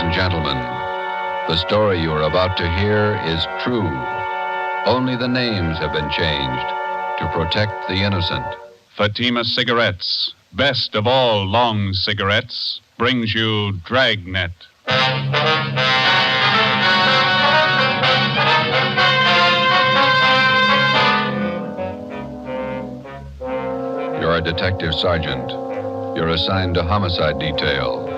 and gentlemen, the story you are about to hear is true. Only the names have been changed to protect the innocent. Fatima Cigarettes, best of all long cigarettes, brings you Dragnet. You're a detective sergeant. You're assigned to homicide detail.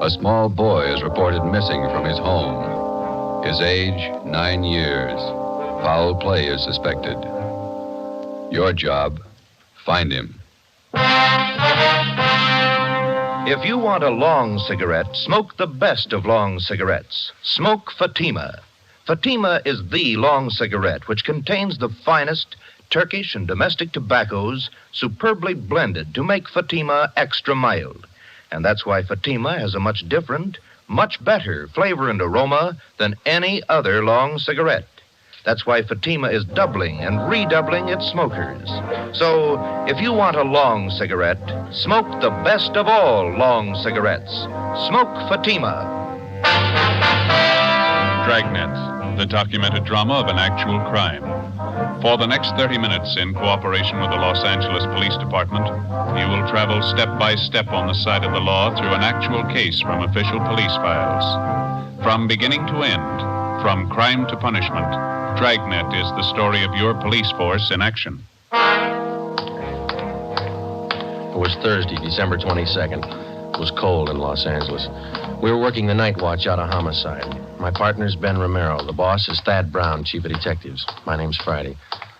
A small boy is reported missing from his home. His age, 9 years. Foul play is suspected. Your job, find him. If you want a long cigarette, smoke the best of long cigarettes. Smoke Fatima. Fatima is the long cigarette which contains the finest Turkish and domestic tobaccos superbly blended to make Fatima extra mild. And that's why Fatima has a much different, much better flavor and aroma than any other long cigarette. That's why Fatima is doubling and redoubling its smokers. So, if you want a long cigarette, smoke the best of all long cigarettes. Smoke Fatima. Dragnet, the documented drama of an actual crime. For the next 30 minutes, in cooperation with the Los Angeles Police Department, you will travel step by step on the side of the law through an actual case from official police files. From beginning to end, from crime to punishment, Dragnet is the story of your police force in action. It was Thursday, December 22nd. It was cold in Los Angeles. We were working the night watch out of homicide. My partner's Ben Romero. The boss is Thad Brown, chief of detectives. My name's Friday.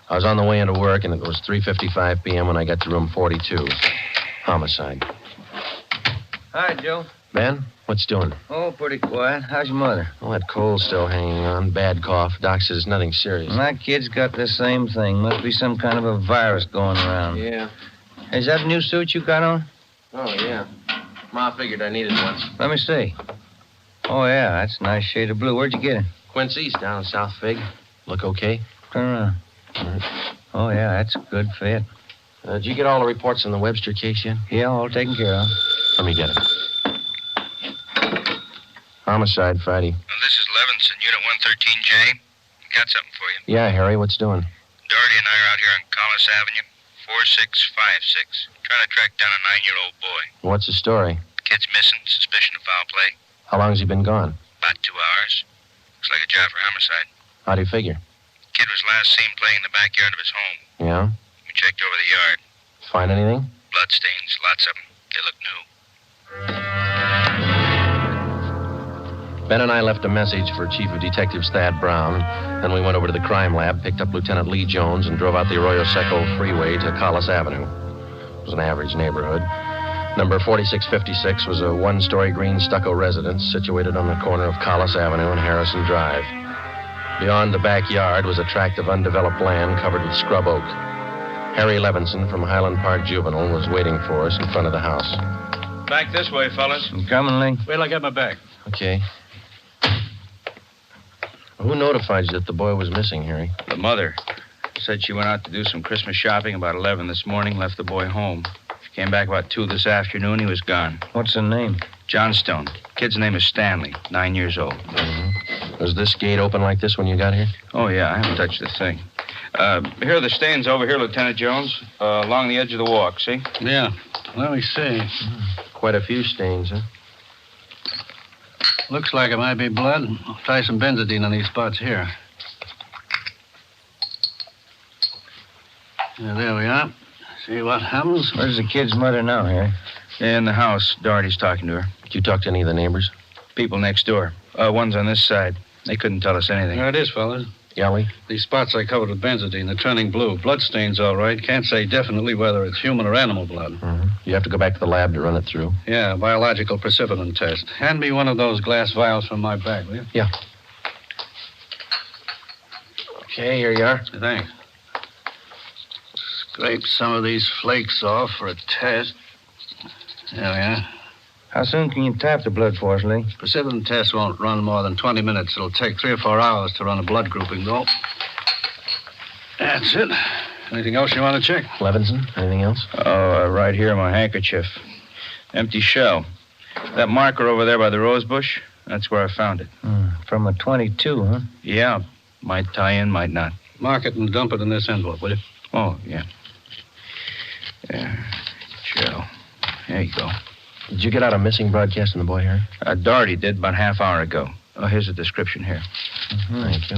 I was on the way into work, and it was 3:55 p.m. when I got to room 42. Homicide. Hi, Joe. Ben, what's doing? Oh, pretty quiet. How's your mother? Well, that cold's still hanging on. Bad cough. Doc says nothing serious. My kid's got the same thing. Must be some kind of a virus going around. Yeah. Is that a new suit you got on? Oh, yeah. Ma figured I needed one. Let me see. Oh, yeah, that's a nice shade of blue. Where'd you get it? Quincy's down in South Fig. Look okay? Turn around. Oh, yeah, that's a good fit. Did you get all the reports on the Webster case yet? Yeah, all taken care of. Let me get it. Homicide, Friday. This is Levinson, Unit 113J. Got something for you. Yeah, Harry, what's doing? Doherty and I are out here on Collis Avenue, 4656. Trying to track down a 9-year-old boy. What's the story? Kid's missing, suspicion of foul play. How long has he been gone? About 2 hours. Looks like a job for homicide. How do you figure? Kid was last seen playing in the backyard of his home. Yeah? We checked over the yard. Find anything? Bloodstains, lots of them. They look new. Ben and I left a message for Chief of Detectives Thad Brown. Then we went over to the crime lab, picked up Lieutenant Lee Jones, and drove out the Arroyo Seco freeway to Collis Avenue. It was an average neighborhood. Number 4656 was a one-story green stucco residence situated on the corner of Collis Avenue and Harrison Drive. Beyond the backyard was a tract of undeveloped land covered with scrub oak. Harry Levinson from Highland Park Juvenile was waiting for us in front of the house. Back this way, fellas. I'm coming, Lee. Wait till I get my bag. Okay. Who notified you that the boy was missing, Harry? The mother said she went out to do some Christmas shopping about 11 this morning, left the boy home. She came back about 2 this afternoon. He was gone. What's the name? Johnstone. Kid's name is Stanley, 9 years old. Mm-hmm. Was this gate open like this when you got here? Oh, yeah, I haven't touched the thing. Here are the stains over here, Lieutenant Jones, along the edge of the walk, see? Yeah. Let me see. Quite a few stains, huh? Looks like it might be blood. I'll try some benzodine on these spots here. Yeah, there we are. See what happens? Where's the kid's mother now, Harry? In the house. Doherty's talking to her. Did you talk to any of the neighbors? People next door. One's on this side. They couldn't tell us anything. There it is, fellas. Yeah, Lee? These spots I covered with benzodine. They're turning blue. Bloodstains, all right. Can't say definitely whether it's human or animal blood. Mm-hmm. You have to go back to the lab to run it through. Yeah, biological precipitin test. Hand me one of those glass vials from my bag, will you? Yeah. Okay, here you are. Thanks. Scrape some of these flakes off for a test. There we are. How soon can you tap the blood for us, Lee? Precipitin test won't run more than 20 minutes. It'll take 3 or 4 hours to run a blood grouping, though. That's it. Anything else you want to check? Levinson, anything else? Oh, right here, my handkerchief. Empty shell. That marker over there by the rose bush, That's where I found it. From a 22, huh? Yeah. Might tie in, might not. Mark it and dump it in this envelope, will you? Oh, yeah. There. Joe. There you go. Did you get out a missing broadcast on the boy here? Doherty did about half hour ago. Oh, here's a description here. Thank you.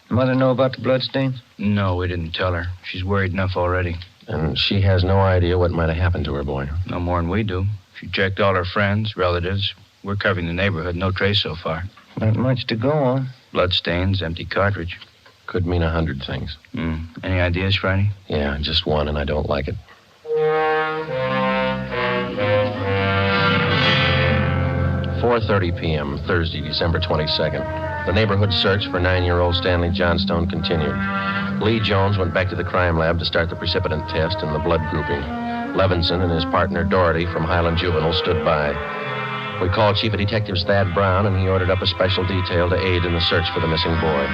Mother know about the bloodstains? No, we didn't tell her. She's worried enough already. And she has no idea what might have happened to her boy. No more than we do. She checked all her friends, relatives. We're covering the neighborhood. No trace so far. Not much to go on. Bloodstains, empty cartridge. Could mean 100 things. Any ideas, Friday? Yeah, just one, and I don't like it. 4:30 p.m., Thursday, December 22nd. The neighborhood search for 9-year-old Stanley Johnstone continued. Lee Jones went back to the crime lab to start the precipitant test and the blood grouping. Levinson and his partner Doherty from Highland Juvenile stood by. We called Chief of Detectives Thad Brown, and he ordered up a special detail to aid in the search for the missing boy.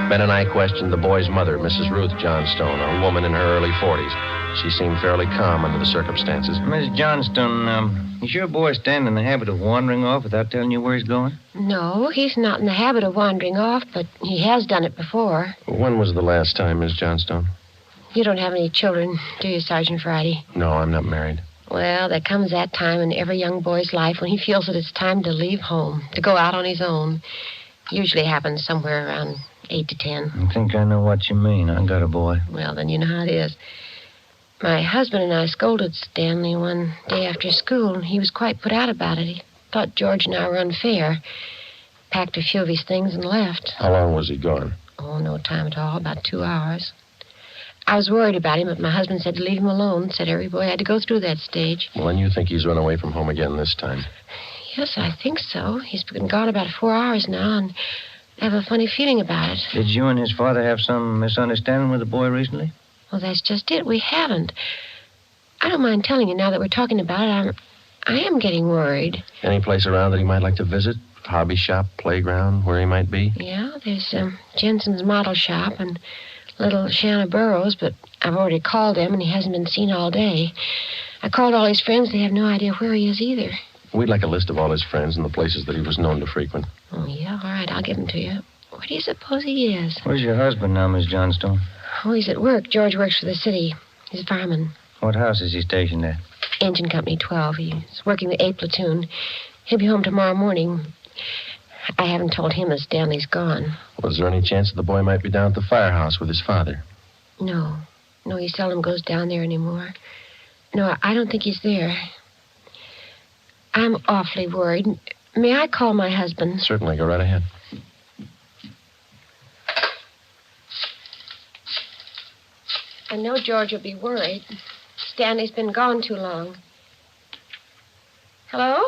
Ben and I questioned the boy's mother, Mrs. Ruth Johnstone, a woman in her early 40s. She seemed fairly calm under the circumstances. Miss Johnstone, is your boy Stan in the habit of wandering off without telling you where he's going? No, he's not in the habit of wandering off, but he has done it before. When was the last time, Miss Johnstone? You don't have any children, do you, Sergeant Friday? No, I'm not married. Well, there comes that time in every young boy's life when he feels that it's time to leave home, to go out on his own. Usually happens somewhere around 8 to 10. I think I know what you mean. I got a boy. Well, then you know how it is. My husband and I scolded Stanley one day after school, and he was quite put out about it. He thought George and I were unfair. Packed a few of his things and left. How long was he gone? Oh, no time at all, about 2 hours. I was worried about him, but my husband said to leave him alone. Said every boy had to go through that stage. Well, then you think he's run away from home again this time? Yes, I think so. He's been gone about 4 hours now, and I have a funny feeling about it. Did you and his father have some misunderstanding with the boy recently? Well, that's just it. We haven't. I don't mind telling you now that we're talking about it. I am getting worried. Any place around that he might like to visit? Hobby shop, playground, where he might be? Yeah, there's Jensen's model shop and little Shanna Burroughs, but I've already called them, and he hasn't been seen all day. I called all his friends. They have no idea where he is either. We'd like a list of all his friends and the places that he was known to frequent. Oh, yeah? All right, I'll give them to you. Where do you suppose he is? Where's your husband now, Miss Johnstone? Oh, he's at work. George works for the city. He's a fireman. What house is he stationed at? Engine Company 12. He's working the A platoon. He'll be home tomorrow morning. I haven't told him that Stanley's gone. Was there any chance that the boy might be down at the firehouse with his father? No. No, he seldom goes down there anymore. No, I don't think he's there. I'm awfully worried. May I call my husband? Certainly. Go right ahead. I know George will be worried. Stanley's been gone too long. Hello?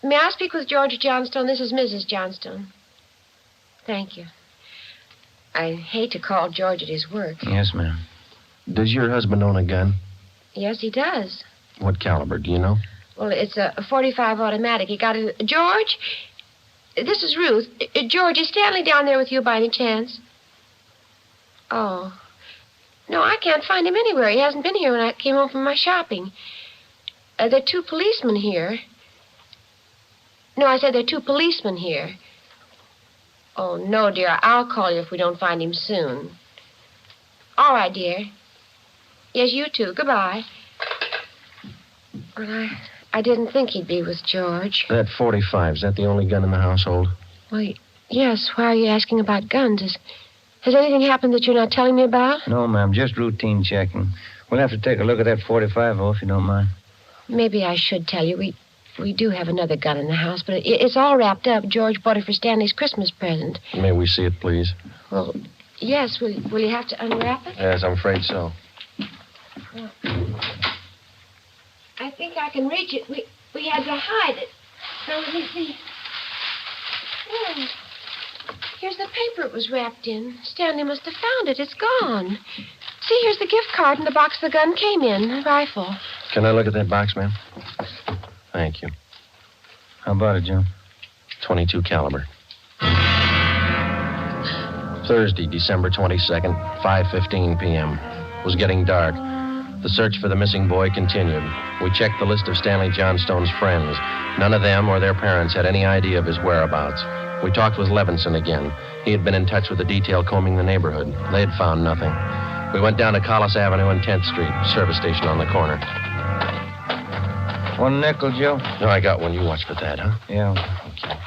May I speak with George Johnstone? This is Mrs. Johnstone. Thank you. I hate to call George at his work. Yes, ma'am. Does your husband own a gun? Yes, he does. What caliber, do you know? Well, it's a .45 automatic. He got it. George? This is Ruth. George, is Stanley down there with you by any chance? Oh. No, I can't find him anywhere. He hasn't been here when I came home from my shopping. There are 2 policemen here. No, I said there are 2 policemen here. Oh, no, dear. I'll call you if we don't find him soon. All right, dear. Yes, you too. Goodbye. Well, I didn't think he'd be with George. That .45, is that the only gun in the household? Well, yes. Why are you asking about guns? Has anything happened that you're not telling me about? No, ma'am. Just routine checking. We'll have to take a look at that .45, if you don't mind. Maybe I should tell you. We do have another gun in the house, but it's all wrapped up. George bought it for Stanley's Christmas present. May we see it, please? Well, yes. Will you have to unwrap it? Yes, I'm afraid so. Well, I think I can reach it. We had to hide it. Now, let me see. Oh, here's the paper it was wrapped in. Stanley must have found it. It's gone. See, here's the gift card and the box the gun came in, the rifle. Can I look at that box, ma'am? Thank you. How about it, Joe? .22 caliber. Thursday, December 22nd, 5:15 p.m. It was getting dark. The search for the missing boy continued. We checked the list of Stanley Johnstone's friends. None of them or their parents had any idea of his whereabouts. We talked with Levinson again. He had been in touch with the detail combing the neighborhood. They had found nothing. We went down to Collis Avenue and 10th Street, service station on the corner. 1 nickel, Joe? No, I got one. You watch for that, huh? Yeah. Okay.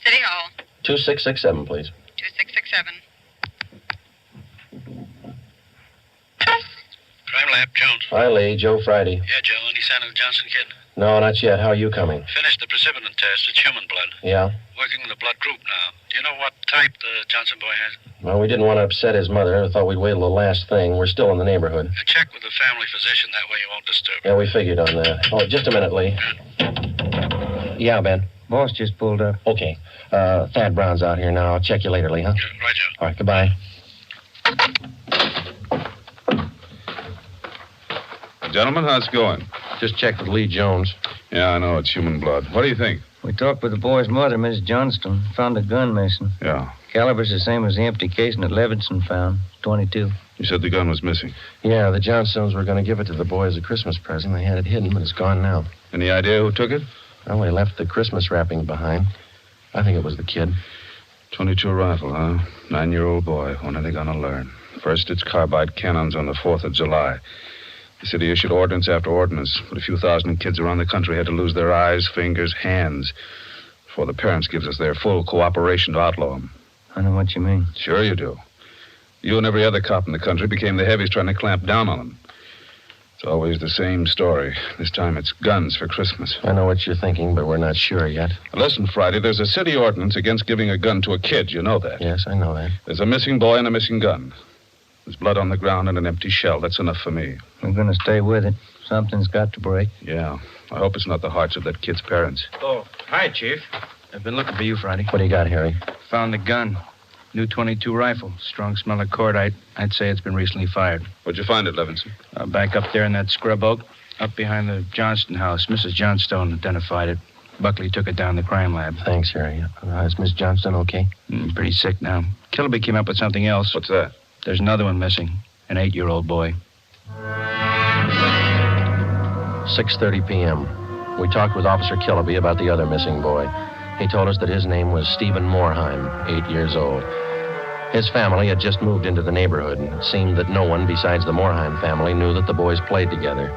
City Hall. 2667, please. 2667. Crime Lab, Jones. Hi, Lee. Joe Friday. Yeah, Joe. Any sign of the Johnson kid? No, not yet. How are you coming? Finished the precipitant test. It's human blood. Yeah? Working with the blood group now. Do you know what type the Johnson boy has? Well, we didn't want to upset his mother. I thought we'd wait till the last thing. We're still in the neighborhood. Check with the family physician. That way you won't disturb him. Yeah, we figured on that. Oh, just a minute, Lee. Yeah, Ben. Boss just pulled up. Okay. Thad Brown's out here now. I'll check you later, Lee, huh? Yeah, right, Joe. All right, goodbye. Gentlemen, how's it going? Just checked with Lee Jones. Yeah, I know. It's human blood. What do you think? We talked with the boy's mother, Miss Johnstone. Found a gun missing. Yeah. Caliber's the same as the empty casing that Levinson found. 22. You said the gun was missing. Yeah, the Johnstones were going to give it to the boy as a Christmas present. They had it hidden, but it's gone now. Any idea who took it? Well, they left the Christmas wrapping behind. I think it was the kid. 22 rifle, huh? 9-year-old boy. When are they going to learn? First, it's carbide cannons on the 4th of July. The city issued ordinance after ordinance, but a few thousand kids around the country had to lose their eyes, fingers, hands before the parents gives us their full cooperation to outlaw them. I know what you mean. Sure you do. You and every other cop in the country became the heavies trying to clamp down on them. It's always the same story. This time it's guns for Christmas. I know what you're thinking, but we're not sure yet. Listen, Friday, there's a city ordinance against giving a gun to a kid. You know that? Yes, I know that. There's a missing boy and a missing gun. There's blood on the ground and an empty shell. That's enough for me. We're going to stay with it. Something's got to break. Yeah. I hope it's not the hearts of that kid's parents. Oh, hi, Chief. I've been looking for you, Friday. What do you got, Harry? Found the gun. New 22 rifle. Strong smell of cordite. I'd say it's been recently fired. Where'd you find it, Levinson? Back up there in that scrub oak. Up behind the Johnston house. Mrs. Johnstone identified it. Buckley took it down to the crime lab. Thanks, Harry. Is Miss Johnston okay? Pretty sick now. Kilby came up with something else. What's that? There's another one missing. An 8-year-old boy. 6:30 p.m. We talked with Officer Kilby about the other missing boy. He told us that his name was Stephen Moorheim, 8 years old. His family had just moved into the neighborhood, and it seemed that no one besides the Moorheim family knew that the boys played together.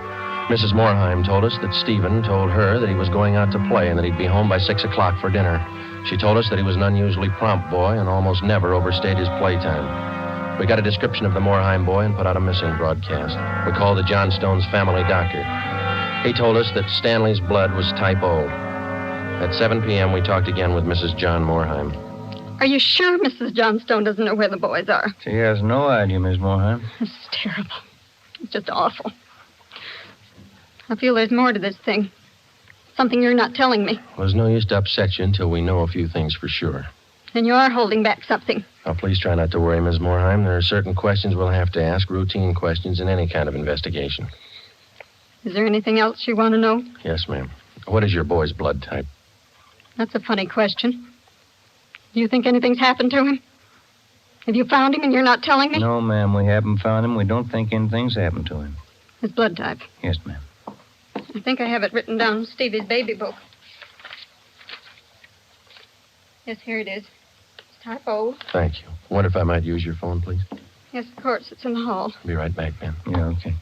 Mrs. Moorheim told us that Stephen told her that he was going out to play and that he'd be home by 6 o'clock for dinner. She told us that he was an unusually prompt boy and almost never overstayed his playtime. We got a description of the Moorheim boy and put out a missing broadcast. We called the Johnstones' family doctor. He told us that Stanley's blood was type O. At 7 p.m., we talked again with Mrs. John Moorheim. Are you sure Mrs. Johnstone doesn't know where the boys are? She has no idea, Miss Moorheim. This is terrible. It's just awful. I feel there's more to this thing. Something you're not telling me. Well, there's no use to upset you until we know a few things for sure. And you are holding back something. Now, please try not to worry, Miss Moorheim. There are certain questions we'll have to ask, routine questions in any kind of investigation. Is there anything else you want to know? Yes, ma'am. What is your boy's blood type? That's a funny question. Do you think anything's happened to him? Have you found him and you're not telling me? No, ma'am, we haven't found him. We don't think anything's happened to him. His blood type. Yes, ma'am. I think I have it written down in Stevie's baby book. Yes, here it is. It's type O. Thank you. I wonder if I might use your phone, please? Yes, of course. It's in the hall. I'll be right back, Ben. Yeah, okay.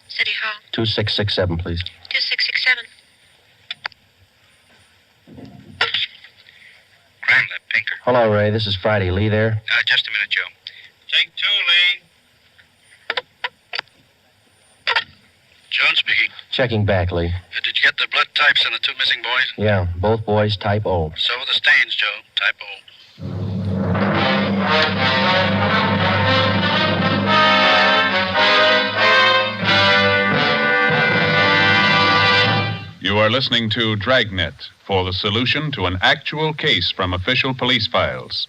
City Hall. 2667, please. 2667. Crime Lab, Pinker. Hello, Ray. This is Friday. Lee there? Just a minute, Joe. Take 2, Lee. John speaking. Checking back, Lee. Did you get the blood types on the 2 missing boys? Yeah, both boys type O. So were the stains, Joe. Type O. are listening to Dragnet for the solution to an actual case from official police files.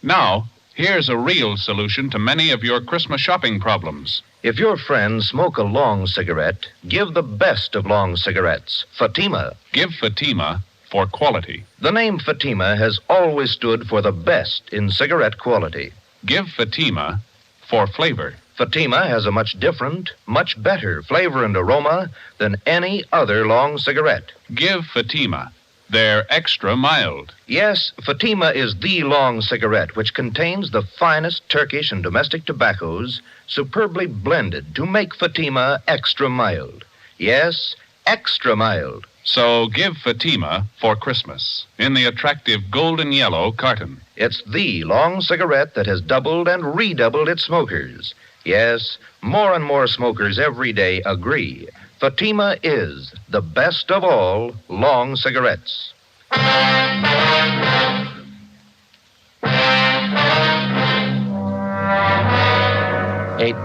Now, here's a real solution to many of your Christmas shopping problems. If your friends smoke a long cigarette, give the best of long cigarettes, Fatima. Give Fatima for quality. The name Fatima has always stood for the best in cigarette quality. Give Fatima for flavor. Fatima has a much different, much better flavor and aroma than any other long cigarette. Give Fatima. They're extra mild. Yes, Fatima is the long cigarette which contains the finest Turkish and domestic tobaccos superbly blended to make Fatima extra mild. Yes, extra mild. So give Fatima for Christmas in the attractive golden yellow carton. It's the long cigarette that has doubled and redoubled its smokers. Yes, more and more smokers every day agree. Fatima is the best of all long cigarettes. 8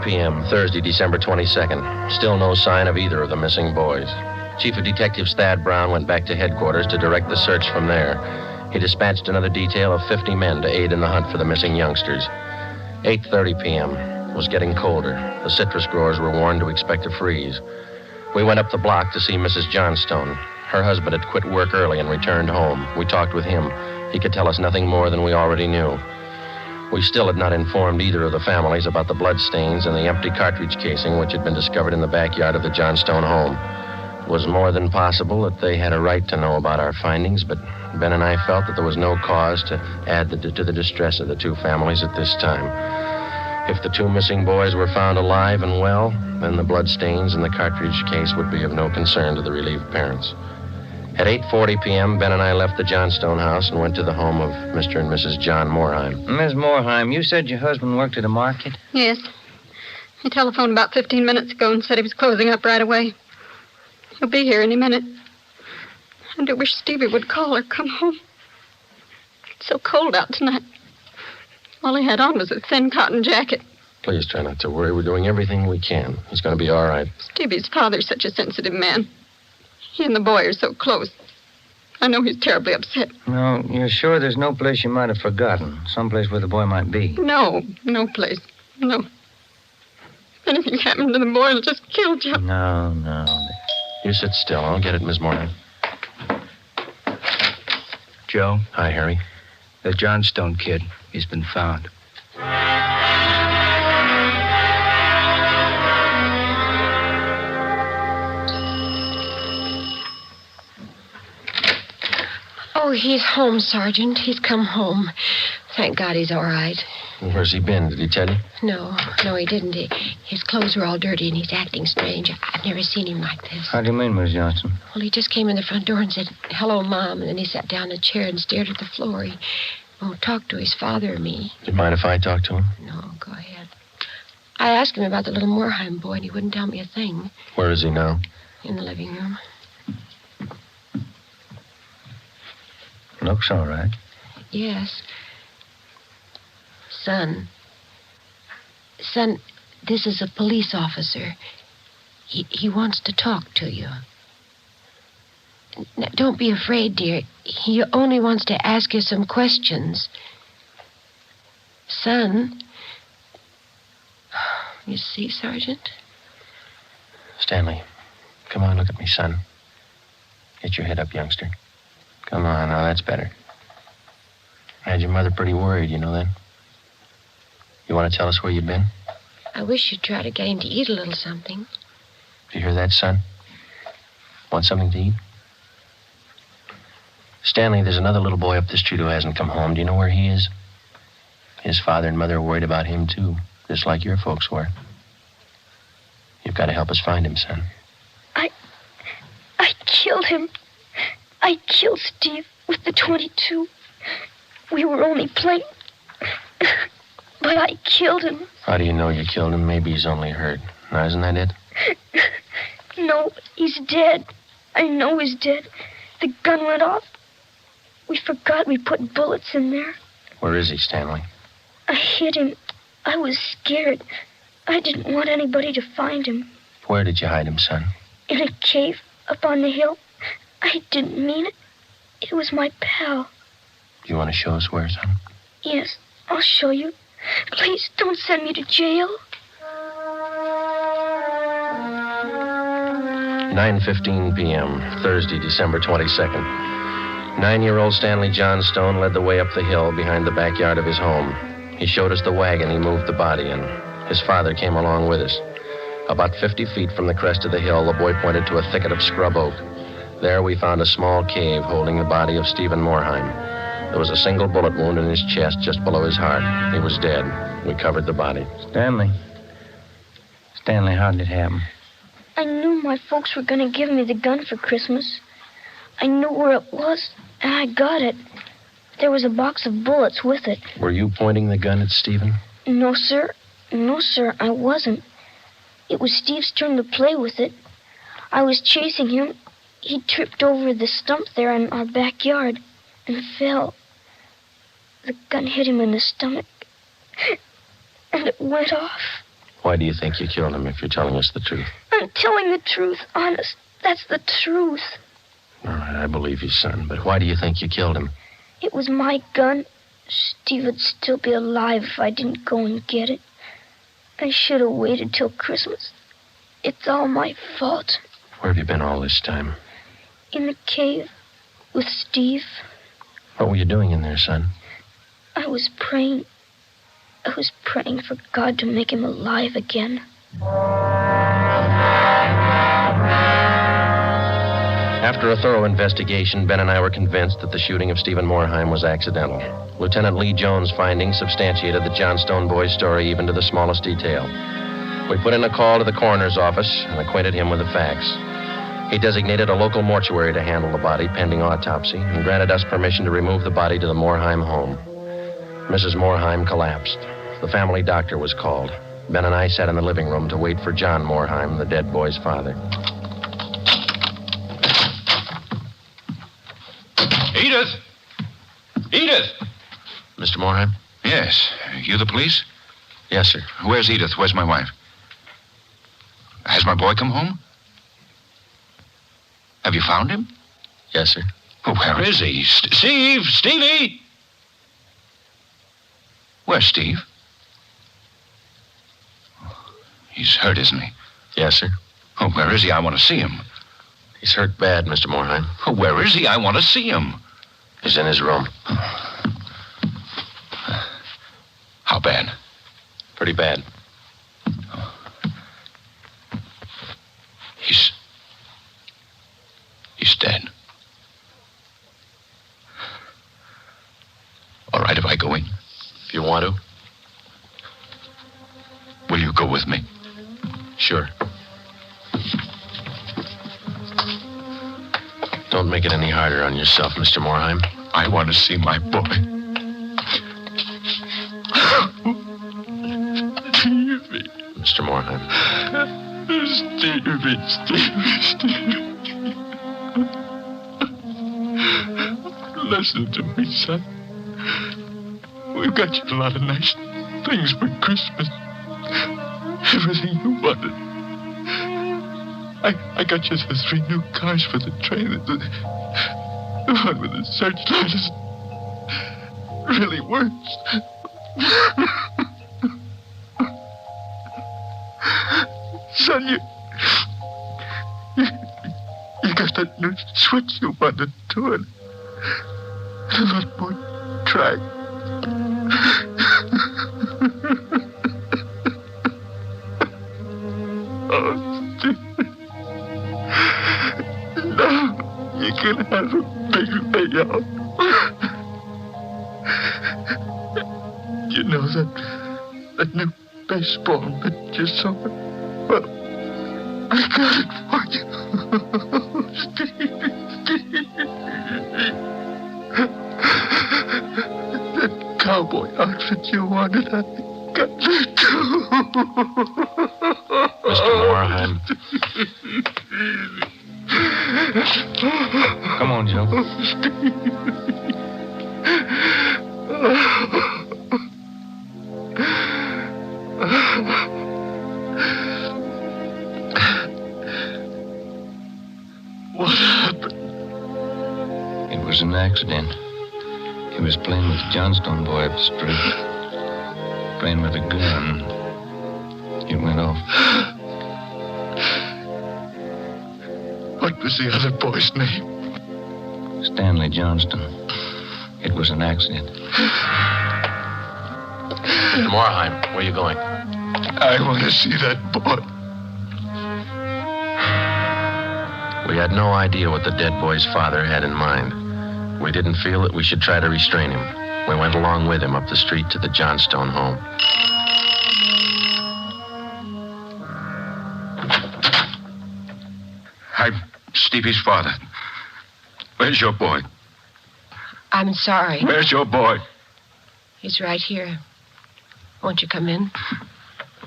p.m., Thursday, December 22nd. Still no sign of either of the missing boys. Chief of Detectives Thad Brown went back to headquarters to direct the search from there. He dispatched another detail of 50 men to aid in the hunt for the missing youngsters. 8:30 p.m. It was getting colder. The citrus growers were warned to expect a freeze. We went up the block to see Mrs. Johnstone. Her husband had quit work early and returned home. We talked with him. He could tell us nothing more than we already knew. We still had not informed either of the families about the bloodstains and the empty cartridge casing which had been discovered in the backyard of the Johnstone home. It was more than possible that they had a right to know about our findings, but Ben and I felt that there was no cause to add to the distress of the two families at this time. If the two missing boys were found alive and well, then the bloodstains in the cartridge case would be of no concern to the relieved parents. At 8:40 p.m., Ben and I left the Johnstone house and went to the home of Mr. and Mrs. John Moorheim. Miss Moorheim, you said your husband worked at a market? Yes. He telephoned about 15 minutes ago and said he was closing up right away. He'll be here any minute. I do wish Stevie would call or come home. It's so cold out tonight. All he had on was a thin cotton jacket. Please try not to worry. We're doing everything we can. He's going to be all right. Stevie's father's such a sensitive man. He and the boy are so close. I know he's terribly upset. No, you're sure there's no place you might have forgotten? Someplace where the boy might be? No place. No. If anything happened to the boy, it'll just kill Joe. No. You sit still. I'll get it, Miss Moorheim. Joe? Hi, Harry. The Johnstone kid. He's been found. Oh, he's home, Sergeant. He's come home. Thank God he's all right. Where's he been? Did he tell you? No, he didn't. His clothes were all dirty and he's acting strange. I've never seen him like this. How do you mean, Miss Johnson? Well, he just came in the front door and said, "Hello, Mom," and then he sat down in a chair and stared at the floor. He won't talk to his father or me. Do you mind if I talk to him? No, go ahead. I asked him about the little Moorheim boy and he wouldn't tell me a thing. Where is he now? In the living room. Looks all right. Yes. Son, this is a police officer. He wants to talk to you. Now, don't be afraid, dear. He only wants to ask you some questions. Son. You see, Sergeant? Stanley, come on, look at me, son. Get your head up, youngster. Come on, now that's better. I had your mother pretty worried, you know that? You want to tell us where you've been? I wish you'd try to get him to eat a little something. Do you hear that, son? Want something to eat? Stanley, there's another little boy up the street who hasn't come home. Do you know where he is? His father and mother are worried about him, too, just like your folks were. You've got to help us find him, son. I killed him. I killed Steve with the .22. We were only playing. But I killed him. How do you know you killed him? Maybe he's only hurt. Now, isn't that it? No, he's dead. I know he's dead. The gun went off. We forgot we put bullets in there. Where is he, Stanley? I hid him. I was scared. I didn't want anybody to find him. Where did you hide him, son? In a cave up on the hill. I didn't mean it. It was my pal. Do you want to show us where, son? Yes, I'll show you. Please don't send me to jail. 9:15 p.m., Thursday, December 22nd. 9-year-old Stanley Johnstone led the way up the hill behind the backyard of his home. He showed us the wagon he moved the body in. His father came along with us. About 50 feet from the crest of the hill, the boy pointed to a thicket of scrub oak. There we found a small cave holding the body of Stephen Morheim. There was a single bullet wound in his chest just below his heart. He was dead. We covered the body. Stanley, how did it happen? I knew my folks were going to give me the gun for Christmas. I knew where it was, and I got it. There was a box of bullets with it. Were you pointing the gun at Stephen? No, sir. No, sir, I wasn't. It was Steve's turn to play with it. I was chasing him. He tripped over the stump there in our backyard and fell. The gun hit him in the stomach, and it went off. Why do you think you killed him if you're telling us the truth? I'm telling the truth, honest. That's the truth. All right, I believe you, son, but why do you think you killed him? It was my gun. Steve would still be alive if I didn't go and get it. I should have waited till Christmas. It's all my fault. Where have you been all this time? In the cave with Steve. What were you doing in there, son? I was praying. I was praying for God to make him alive again. After a thorough investigation, Ben and I were convinced that the shooting of Stephen Morheim was accidental. Lieutenant Lee Jones' findings substantiated the Johnstone boy's story even to the smallest detail. We put in a call to the coroner's office and acquainted him with the facts. He designated a local mortuary to handle the body pending autopsy and granted us permission to remove the body to the Morheim home. Mrs. Morheim collapsed. The family doctor was called. Ben and I sat in the living room to wait for John Morheim, the dead boy's father. Edith! Edith! Mr. Morheim? Yes. You the police? Yes, sir. Where's Edith? Where's my wife? Has my boy come home? Have you found him? Yes, sir. Oh, where is he? Steve! Stevie! Where's Steve? He's hurt, isn't he? Yes, sir. Oh, where is he? I want to see him. He's hurt bad, Mr. Morheim. Oh, where is he? I want to see him. He's in his room. How bad? Pretty bad. He's dead. All right, if I go in. If you want to. Will you go with me? Sure. Don't make it any harder on yourself, Mr. Morheim. I want to see my boy. Stevie. Mr. Morheim. Stevie. Listen to me, son. We've got you a lot of nice things for Christmas. Everything you wanted. I got you the 3 new cars for the train. The one with the searchlight is really works. Son, you got that new switch you wanted to it. A lot more track. Oh, Steve. Now you can have a big layout. You know that new baseball mitt you saw? Well, I got it for you. Steve. That cowboy outfit you wanted, I got it too. Mr. Morheim. Come on, Joe. What happened? was an accident. He was playing with the Johnstone boy up the street. Playing with a gun. It went off. What was the other boy's name? Stanley Johnston. It was an accident. Mr. Morheim, where are you going? I want to see that boy. We had no idea what the dead boy's father had in mind. We didn't feel that we should try to restrain him. We went along with him up the street to the Johnstone home. I'm Stevie's father. Where's your boy? I'm sorry. Where's your boy? He's right here. Won't you come in?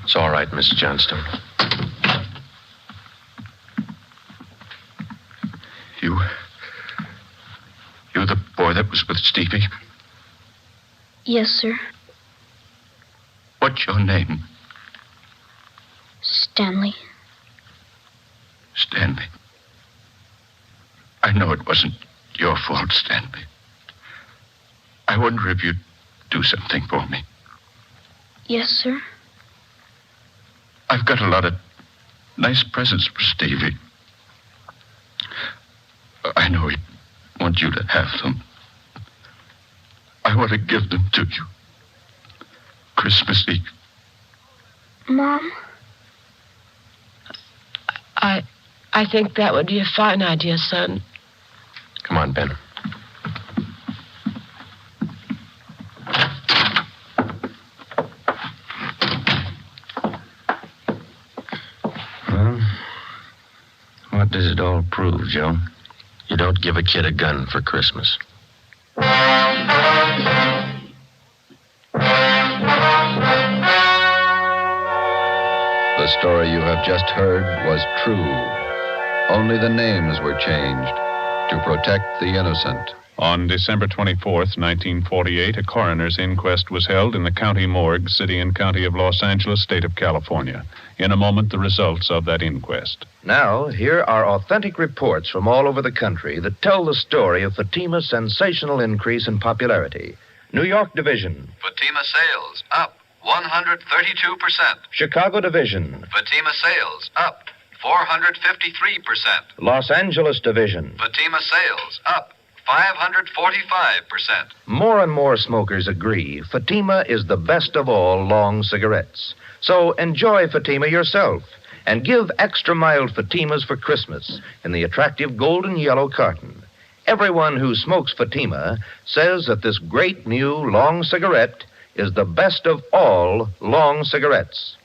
It's all right, Miss Johnstone. You're the boy that was with Stevie? Yes, sir. What's your name? Stanley. Stanley. I know it wasn't your fault, Stanley. I wonder if you'd do something for me. Yes, sir. I've got a lot of nice presents for Stevie. I know he'd want you to have them. I want to give them to you. Christmas Eve. Mom? I think that would be a fine idea, son. Come on, Ben. Well, what does it all prove, Joe? You don't give a kid a gun for Christmas. The story you have just heard was true. Only the names were changed to protect the innocent. On December 24th, 1948, a coroner's inquest was held in the county morgue, city and county of Los Angeles, state of California. In a moment, the results of that inquest. Now, here are authentic reports from all over the country that tell the story of Fatima's sensational increase in popularity. New York Division. Fatima sales up 132%. Chicago Division. Fatima sales up 453%. Los Angeles Division. Fatima sales up 545%. More and more smokers agree Fatima is the best of all long cigarettes. So enjoy Fatima yourself and give extra mild Fatimas for Christmas in the attractive golden yellow carton. Everyone who smokes Fatima says that this great new long cigarette is the best of all long cigarettes.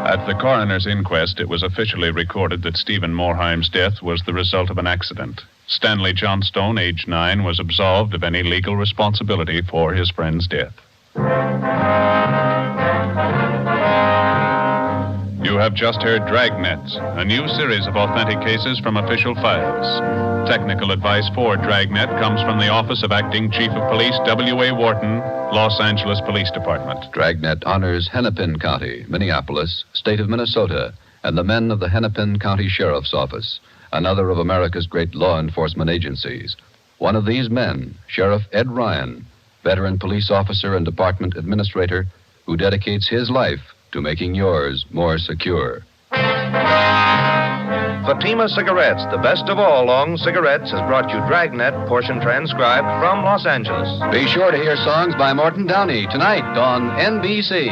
At the coroner's inquest, it was officially recorded that Stephen Morheim's death was the result of an accident. Stanley Johnstone, age 9, was absolved of any legal responsibility for his friend's death. You have just heard Dragnet, a new series of authentic cases from official files. Technical advice for Dragnet comes from the Office of Acting Chief of Police W.A. Wharton, Los Angeles Police Department. Dragnet honors Hennepin County, Minneapolis, state of Minnesota, and the men of the Hennepin County Sheriff's Office, another of America's great law enforcement agencies. One of these men, Sheriff Ed Ryan, veteran police officer and department administrator, who dedicates his life to making yours more secure. Fatima Cigarettes, the best of all long cigarettes, has brought you Dragnet, portion transcribed from Los Angeles. Be sure to hear songs by Morton Downey tonight on NBC.